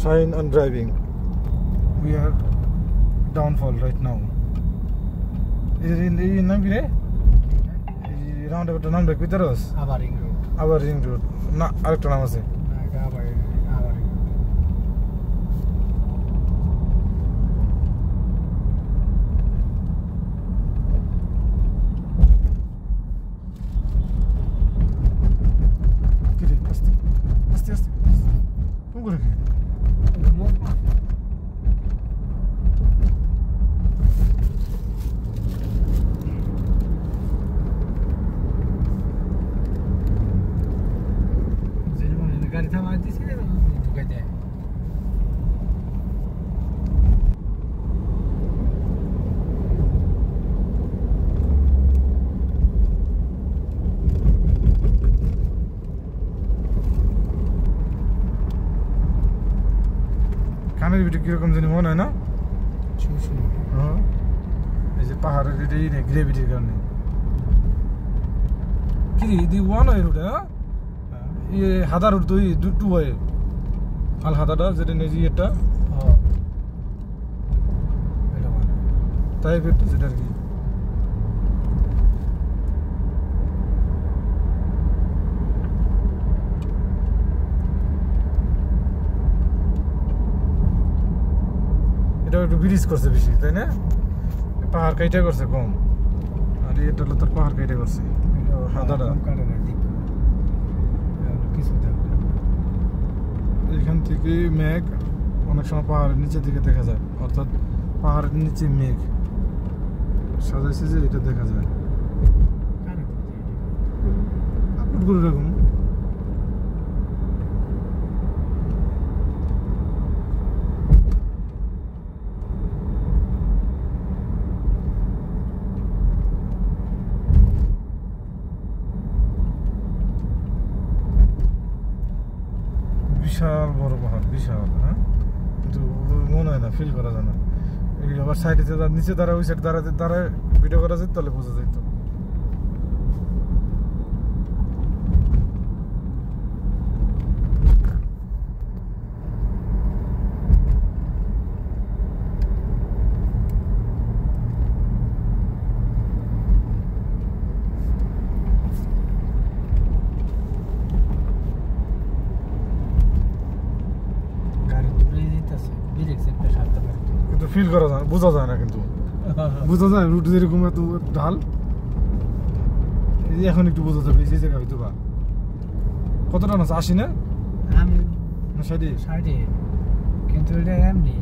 Sign on driving. We are downfall right now. Is it in the Nambire? Roundabout number Pitaros? Avaring road. Avaring road. Not Altonamase. কানের video কিরকম জানি মনে হয় না এই যে পাহাড়ের এটাই রে গ্রেভিটির কারণে কি দি ওয়ান হয় রুট হ্যাঁ ये हादा रूट तो ये टू है हाल हादा डा जेटे नेजी এটা এটা মানে তাই ফিরতে যেটা কি এটা একটু ব্রিজ করছে বেশি তাই না পাহাড় কাইটা করছে কম আর এটা হলো তোর পাহাড় কাইটা করছে হাদাটা এখান থেকে মেঘ অনেক সময় পাহাড়ের নিচে দিকে দেখা যায় অর্থাৎ পাহাড়ের নিচে মেঘ সাজাইছে যে এটা দেখা যায় আপলোড করে রাখুন বিশাল বড় পাহাড় বিশাল হ্যাঁ কিন্তু মনে হয় না ফিল করা যায় না আবার সাইডে নিচে দাঁড়া ওই সাইড দাঁড়ায় ভিডিও করা যায় তাহলে বোঝা যাইতো ফিল করা যায় বোঝা যায় না কিন্তু বোঝা যায় রুট যেরকম এত ঢাল এই যে এখন একটু বোঝা যাবে এই জায়গা হয়তো বা কতটা না 80 না আমি না 60 কিন্তু এটা এমনি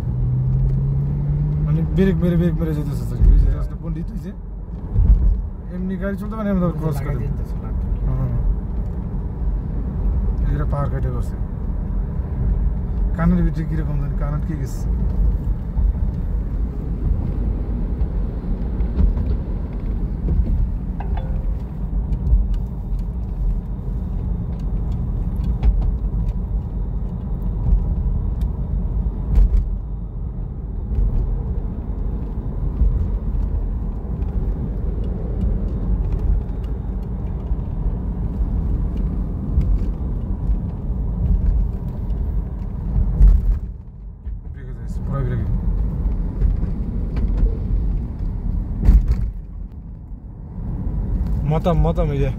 মানে ব্রেক মেরে যেতেছে স্যার এই যে রাস্তা পন্ডিত হইছে এমনি গাড়ি চলতে মানে আমরা ক্রস করে হ্যাঁ এটা পার কেটে গেছে কানের ভিতরে কি রকম জানি কানের কি গেছে Matam ide.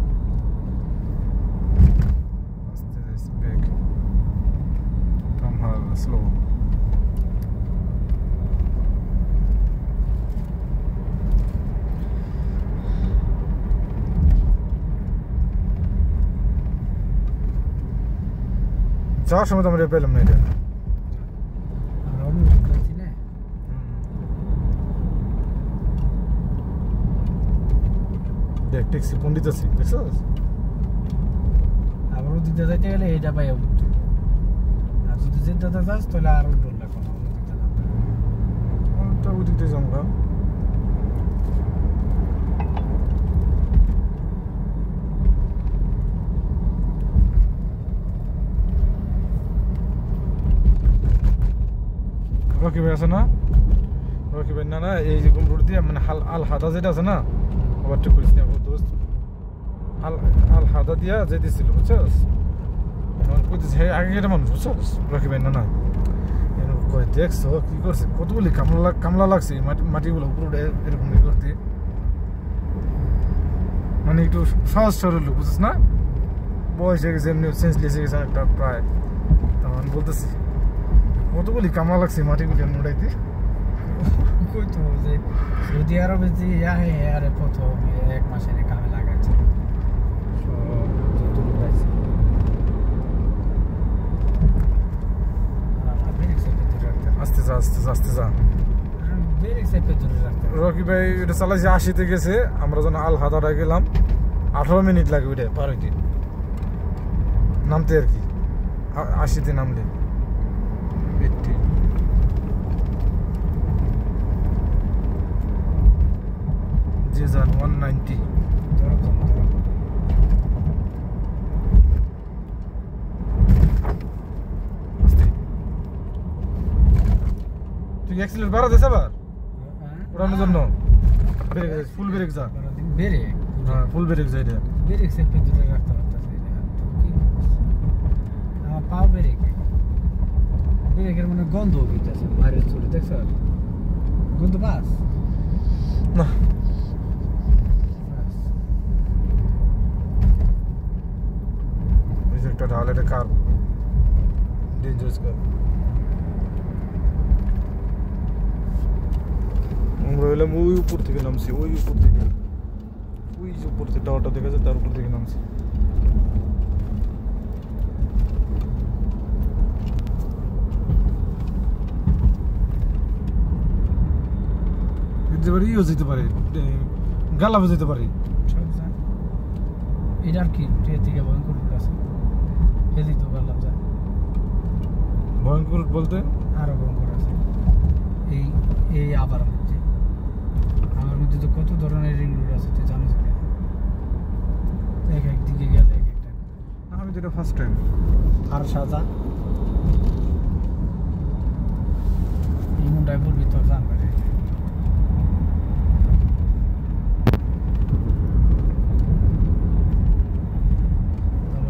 This is big. Come hard, slow. যাওয়ার সময় তো আমরা পেলাম না এটা দেখ ট্যাক্সি পন্ডিত আছে দেখছস আবার দিতে যাইতে গেলে এটা পাই আর যদি যেতে যাস তাহলে আরো ডর লাগবে না দিতে যাবে কোনটা দিতে যাবো রকি ভাই আছে না রকি ভাই না এই যে রোড দিয়ে মানে আল হাদা যেটা আছে না ওভারটেক করিস না দোস্ত আল হাদা দিয়া যেতেছিল বুঝছস এখন কইতেছে আগে এটা মানুষ বুঝছস রকি ভাই না কই দেখছো কি করছে কতগুলি কামলা লাগছে মাটিগুলো উপরে এরকম করতে মানে একটু সহজ সরল লোক বুঝছিস না বয়স হয়ে গেছে এমনি সেন্সলেস হয়ে গেছে একটা প্রায় তখন বলতেছি কতগুলি কামলা লাগছে মাটিগুলি এমনি উঠাইতে কই তো যে সৌদি আরবে যে আরে প্রথম 1 মাসের কামে লাগাচ্ছে সব যতটুকু পাইছে আস্তে যা আস্তে যা রকি ভাই এটা চালাইছে 80-তে গেছে আমরা যখন আল হাদারা গেলাম 18 মিনিট লাগে ওইটা পার হইতে নামতে আর কি 80-তে নামলে 80 যে যান 190 তুই অ্যাক্সিলেট বাড়া দেছ আবার উড়ানোর জন্য ব্রেক ফুল ব্রেক যা ব্রেক হ্যাঁ ফুল ব্রেক যা এটা ব্রেক সেপে ধরে রাখতে পারতাছি আমার পাও ব্রেকের মানে গন্ধ হইতাছে বাইরে চলে দেখছ গন্ধ পাস না এই যে একটা ঢালের কার ডেঞ্জারাস কার আমরা হইলাম ওই উপর থেকে নামছি ওই উপর থেকে ওই যে উপর থেকে টাওয়ারটা দেখা যায় তার উপর থেকে নামছি যেতে পারি ইও যেতে পারে গালাবে যেতে পারে এটার কি থেকে ভয়ঙ্কর আছে এদিক তো গালাব যায় ভয়ঙ্কর বলতে আরো ভয়ঙ্কর আছে এই আবার মধ্যে আমার মধ্যে তো কত ধরনের রিং রোড আছে তুই জানিস না একদিকে গেলে এক একটা আমি তো এটা ফার্স্ট টাইম আর সাজা এই মুন্ডায় বলবি তোর জানবে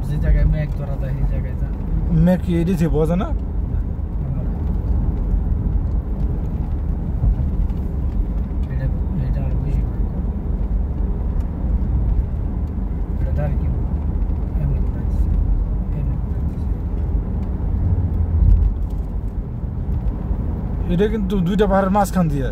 যে জায়গায় মেঘ ধরা যায় সেই জায়গায় যা মেঘ কি এদিকে বোঝা না এটা কিন্তু দুইটা পাহাড়ের মাঝখান দিয়ে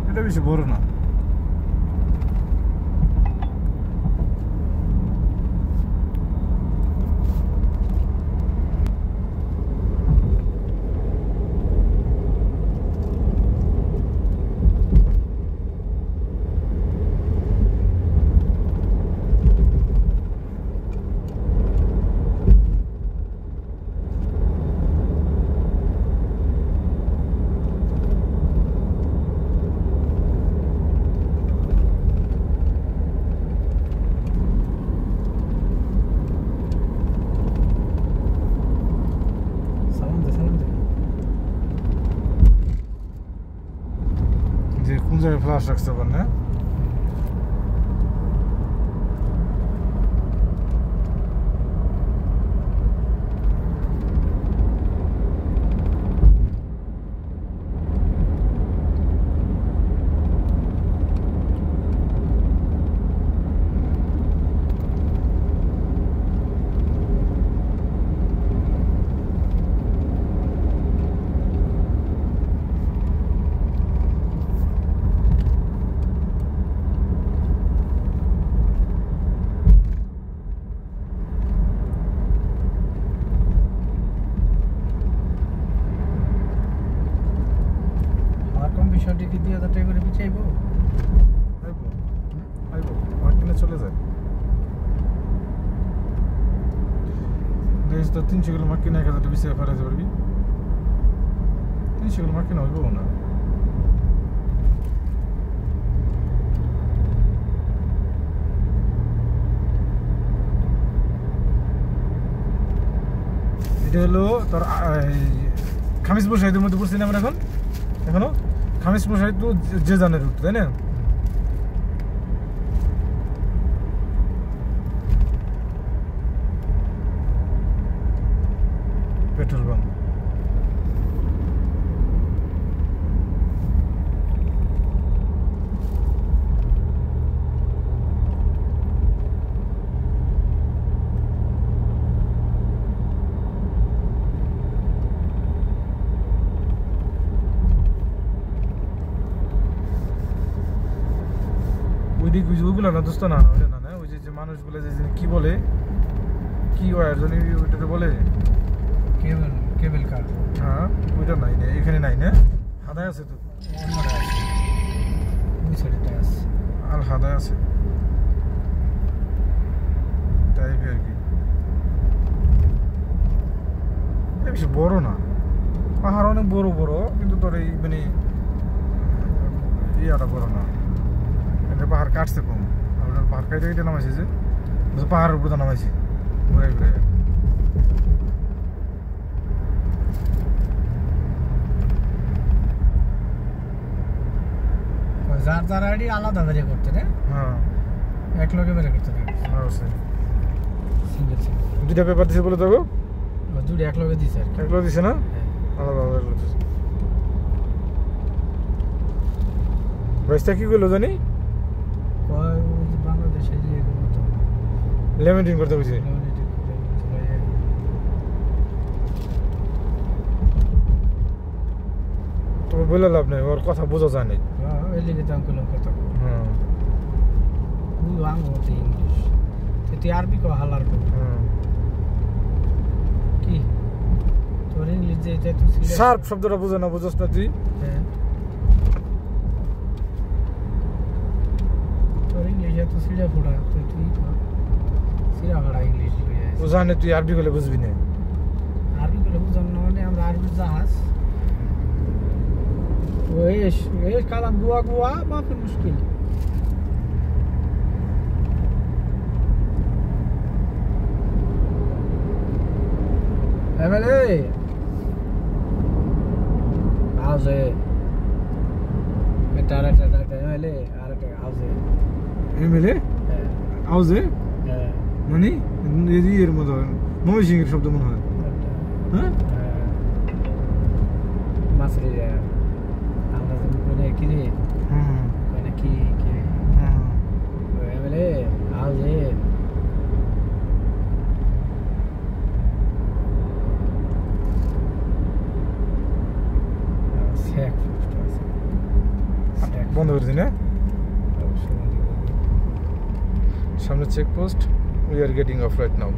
এটা বেশি বড় না যে কোন জায়গায় ফ্লাশ রাখতে পারেন না বিষয়টি কি 2000 টাকা করে পিছাইবো আইবো মার্কেটে চলে যায় দেশ তো 300 কিলো মার্কেট 1000 টাকা পিছিয়ে ফেরাতে পারবি সেগুলো আমার কেনা হইব না। এটা হলো তোর খামিজপুর সাহিত্যের মধ্যে পড়ছি না আমরা এখনো খামিজপুর সাহিত্য যে জানের রুট, তাই না? পেট্রোল পাম্প ওইগুলো না দোস্ত, না ওইটা না, ওই যে মানুষগুলো যে কি বলে, কি ওয়ার জানি ওইটাতে বলে কেবল কার। হ্যাঁ ওইটা নাই না, এখানে নাই না, হাদায় আছে তো, আর হাদায় আছে টাইপে আর কি। বেশি বড় না, পাহাড় অনেক বড় বড়, কিন্তু তোর এই মানে ইয়াটা বড় না, এটা পাহাড় কাটছে কম। আর ওটা পাহাড় কাটে কেটে নামাইছে, যে পাহাড়ের উপরে নামাইছে ঘুরে ঘুরে। যার যার আইডি আলাদা বেরিয়ে করতে রে। হ্যাঁ এক লগে বেরিয়ে করতে রে। সিঙ্গেল সিঙ্গেল দুইটা পেপার দিছে বলে তোকে? দুটো এক লগে দিছে আর কি। এক লগে দিছে না, আলাদা আলাদা দিছে। রাস্তা কি করলো জানি, বাংলাদেশে লেমিনেটিং করতে বুঝি। তবে বলে লাভ নেই, ওর কথা বোঝা যায় নাই। তুই আরবি কো হালার কো কি তোর ইংলিশ যে তুই শার্প শব্দটা বুঝে না, বুঝছ না তুই? তোর ইংলিশ এত সিধা ফুড়া, তুই সিধা ফাড়া ইংলিশ ও জানে, তুই আরবি করলে বুঝবি না। আরবি করলে বুঝান না মানে আমরা আরবি জাহাজ ايش كلام جوا جوا ما في مشكلة. اعمل ايه؟ عاوز ايه؟ انت اعمل ايه؟ عاوز ايه؟ اعمل ايه؟ عاوز ايه؟ মানে এর মতো ময়মনসিংহের শব্দ মনে হয়। হ্যাঁ মাসরি আমরা তো বলে কি রে, মানে কি বলে আজ এ বন্ধ করে দিন। সামনে checkpost, we are getting of right now.